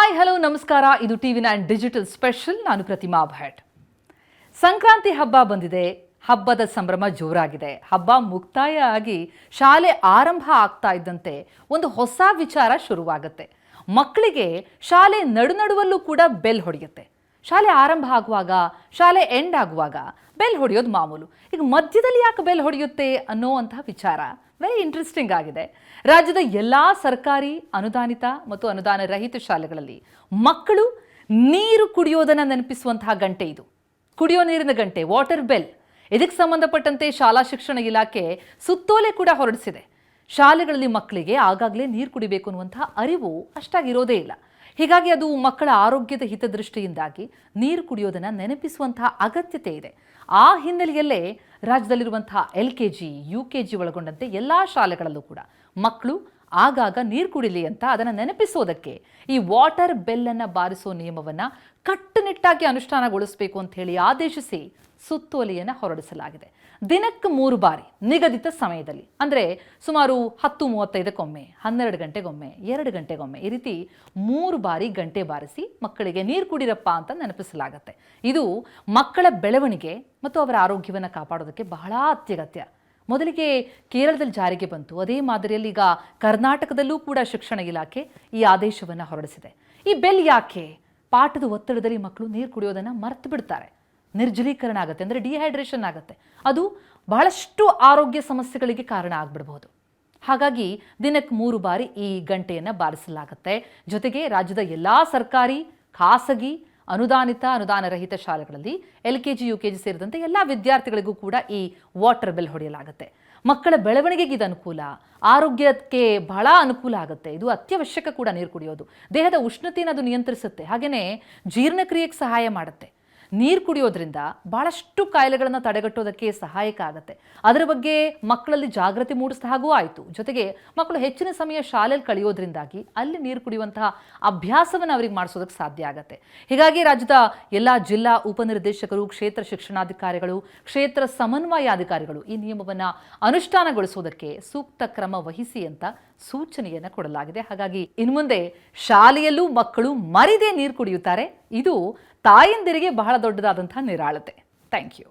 Hi hello ನಮಸ್ಕಾರ. ಇದು TV9 digital special. ನಾನು ಪ್ರತಿಮಾ ಭಟ್. ಸಂಕ್ರಾಂತಿ ಹಬ್ಬ ಬಂದಿದೆ. ಹಬ್ಬದ ಸಂಭ್ರಮ ಜೋರಾಗಿದೆ. ಹಬ್ಬ ಮುಕ್ತಾಯ ಆಗಿ ಶಾಲೆ ಆರಂಭ ಆಗ್ತಾ ಇದ್ದಂತೆ ಒಂದು ಹೊಸ ವಿಚಾರ ಶುರುವಾಗುತ್ತೆ. ಮಕ್ಕಳಿಗೆ ಶಾಲೆ ನಡುನಡುವಲ್ಲೂ ಕೂಡ ಬೆಲ್ ಹೊಡೆಯುತ್ತೆ. ಶಾಲೆ ಆರಂಭ ಆಗುವಾಗ, ಶಾಲೆ ಎಂಡ್ ಆಗುವಾಗ ಬೆಲ್ ಹೊಡೆಯೋದು ಮಾಮೂಲು. ಈಗ ಮಧ್ಯದಲ್ಲಿ ಯಾಕೆ ಬೆಲ್ ಹೊಡೆಯುತ್ತೆ ಅನ್ನೋವಂತಹ ವಿಚಾರ ವೆರಿ ಇಂಟ್ರೆಸ್ಟಿಂಗ್ ಆಗಿದೆ. ರಾಜ್ಯದ ಎಲ್ಲ ಸರ್ಕಾರಿ ಅನುದಾನಿತ ಮತ್ತು ಅನುದಾನ ರಹಿತ ಶಾಲೆಗಳಲ್ಲಿ ಮಕ್ಕಳು ನೀರು ಕುಡಿಯೋದನ್ನು ನೆನಪಿಸುವಂತಹ ಗಂಟೆ ಇದು. ಕುಡಿಯೋ ನೀರಿನ ಗಂಟೆ, ವಾಟರ್ ಬೆಲ್. ಇದಕ್ಕೆ ಸಂಬಂಧಪಟ್ಟಂತೆ ಶಾಲಾ ಶಿಕ್ಷಣ ಇಲಾಖೆ ಸುತ್ತೋಲೆ ಕೂಡ ಹೊರಡಿಸಿದೆ. ಶಾಲೆಗಳಲ್ಲಿ ಮಕ್ಕಳಿಗೆ ಆಗಾಗಲೇ ನೀರು ಕುಡಿಬೇಕು ಅನ್ನುವಂತಹ ಅರಿವು ಅಷ್ಟಾಗಿರೋದೇ ಇಲ್ಲ. ಹೀಗಾಗಿ ಅದು ಮಕ್ಕಳ ಆರೋಗ್ಯದ ಹಿತದೃಷ್ಟಿಯಿಂದಾಗಿ ನೀರು ಕುಡಿಯೋದನ್ನು ನೆನಪಿಸುವಂತಹ ಅಗತ್ಯತೆ ಇದೆ. ಆ ಹಿನ್ನೆಲೆಯಲ್ಲೇ ರಾಜ್ಯದಲ್ಲಿರುವಂತಹ LKG, UKG ಒಳಗೊಂಡಂತೆ ಎಲ್ಲ ಶಾಲೆಗಳಲ್ಲೂ ಕೂಡ ಮಕ್ಕಳು ಆಗಾಗ ನೀರು ಕುಡಿಲಿ ಅಂತ ಅದನ್ನು ನೆನಪಿಸೋದಕ್ಕೆ ಈ ವಾಟರ್ ಬೆಲ್ಲನ್ನು ಬಾರಿಸೋ ನಿಯಮವನ್ನು ಕಟ್ಟುನಿಟ್ಟಾಗಿ ಅನುಷ್ಠಾನಗೊಳಿಸಬೇಕು ಅಂತ ಹೇಳಿ ಆದೇಶಿಸಿ ಸುತ್ತೋಲೆಯನ್ನು ಹೊರಡಿಸಲಾಗಿದೆ. ದಿನಕ್ಕೆ 3 ಬಾರಿ ನಿಗದಿತ ಸಮಯದಲ್ಲಿ, ಅಂದರೆ ಸುಮಾರು 10:35 12 ಗಂಟೆಗೊಮ್ಮೆ, 2 ಗಂಟೆಗೊಮ್ಮೆ, ಈ ರೀತಿ 3 ಬಾರಿ ಗಂಟೆ ಬಾರಿಸಿ ಮಕ್ಕಳಿಗೆ ನೀರು ಕುಡಿರಪ್ಪ ಅಂತ ನೆನಪಿಸಲಾಗುತ್ತೆ. ಇದು ಮಕ್ಕಳ ಬೆಳವಣಿಗೆ ಮತ್ತು ಅವರ ಆರೋಗ್ಯವನ್ನು ಕಾಪಾಡೋದಕ್ಕೆ ಬಹಳ ಅತ್ಯಗತ್ಯ. ಮೊದಲಿಗೆ ಕೇರಳದಲ್ಲಿ ಜಾರಿಗೆ ಬಂತು. ಅದೇ ಮಾದರಿಯಲ್ಲಿ ಈಗ ಕರ್ನಾಟಕದಲ್ಲೂ ಕೂಡ ಶಿಕ್ಷಣ ಇಲಾಖೆ ಈ ಆದೇಶವನ್ನು ಹೊರಡಿಸಿದೆ. ಈ ಬೆಲ್ ಯಾಕೆ? ಪಾಠದ ಒತ್ತಡದಲ್ಲಿ ಮಕ್ಕಳು ನೀರು ಕುಡಿಯೋದನ್ನು ಮರ್ತು ಬಿಡ್ತಾರೆ. ನಿರ್ಜಲೀಕರಣ ಆಗುತ್ತೆ, ಅಂದರೆ ಡಿಹೈಡ್ರೇಷನ್ ಆಗುತ್ತೆ. ಅದು ಬಹಳಷ್ಟು ಆರೋಗ್ಯ ಸಮಸ್ಯೆಗಳಿಗೆ ಕಾರಣ ಆಗ್ಬಿಡ್ಬೋದು. ಹಾಗಾಗಿ ದಿನಕ್ಕೆ 3 ಬಾರಿ ಈ ಗಂಟೆಯನ್ನು ಬಾರಿಸಲಾಗುತ್ತೆ. ಜೊತೆಗೆ ರಾಜ್ಯದ ಎಲ್ಲ ಸರ್ಕಾರಿ, ಖಾಸಗಿ, ಅನುದಾನ ರಹಿತ ಶಾಲೆಗಳಲ್ಲಿ LKG, UKG ಸೇರಿದಂತೆ ಎಲ್ಲ ವಿದ್ಯಾರ್ಥಿಗಳಿಗೂ ಕೂಡ ಈ ವಾಟರ್ ಬೆಲ್ ಹೊಡೆಯಲಾಗುತ್ತೆ. ಮಕ್ಕಳ ಬೆಳವಣಿಗೆಗೆ ಇದು ಅನುಕೂಲ, ಆರೋಗ್ಯಕ್ಕೆ ಬಹಳ ಅನುಕೂಲ ಆಗುತ್ತೆ. ಇದು ಅತ್ಯವಶ್ಯಕ ಕೂಡ ನೀರು ಕುಡಿಯೋದು. ದೇಹದ ಉಷ್ಣತೆಯನ್ನು ಅದು ನಿಯಂತ್ರಿಸುತ್ತೆ, ಹಾಗೆಯೇ ಜೀರ್ಣಕ್ರಿಯೆಗೆ ಸಹಾಯ ಮಾಡುತ್ತೆ. ನೀರು ಕುಡಿಯೋದ್ರಿಂದ ಭಾಳಷ್ಟು ಕಾಯಿಲೆಗಳನ್ನು ತಡೆಗಟ್ಟೋದಕ್ಕೆ ಸಹಾಯಕ ಆಗುತ್ತೆ. ಅದರ ಬಗ್ಗೆ ಮಕ್ಕಳಲ್ಲಿ ಜಾಗೃತಿ ಮೂಡಿಸಿದ ಹಾಗೂ ಆಯಿತು. ಜೊತೆಗೆ ಮಕ್ಕಳು ಹೆಚ್ಚಿನ ಸಮಯ ಶಾಲೆಯಲ್ಲಿ ಕಳೆಯೋದ್ರಿಂದಾಗಿ ಅಲ್ಲಿ ನೀರು ಕುಡಿಯುವಂತಹ ಅಭ್ಯಾಸವನ್ನು ಅವರಿಗೆ ಮಾಡಿಸೋದಕ್ಕೆ ಸಾಧ್ಯ ಆಗುತ್ತೆ. ಹೀಗಾಗಿ ರಾಜ್ಯದ ಎಲ್ಲ ಜಿಲ್ಲಾ ಉಪನಿರ್ದೇಶಕರು, ಕ್ಷೇತ್ರ ಶಿಕ್ಷಣಾಧಿಕಾರಿಗಳು, ಕ್ಷೇತ್ರ ಸಮನ್ವಯಾಧಿಕಾರಿಗಳು ಈ ನಿಯಮವನ್ನು ಅನುಷ್ಠಾನಗೊಳಿಸೋದಕ್ಕೆ ಸೂಕ್ತ ಕ್ರಮ ವಹಿಸಿ ಅಂತ ಸೂಚನೆಯನ್ನು ಕೊಡಲಾಗಿದೆ. ಹಾಗಾಗಿ ಇನ್ನು ಮುಂದೆ ಶಾಲೆಯಲ್ಲೂ ಮಕ್ಕಳು ಮರಿದೇ ನೀರು ಕುಡಿಯುತ್ತಾರೆ. ಇದು ತಾಯಂದಿರಿಗೆ ಬಹಳ ದೊಡ್ಡದಾದಂತಹ ನಿರಾಳತೆ. Thank you.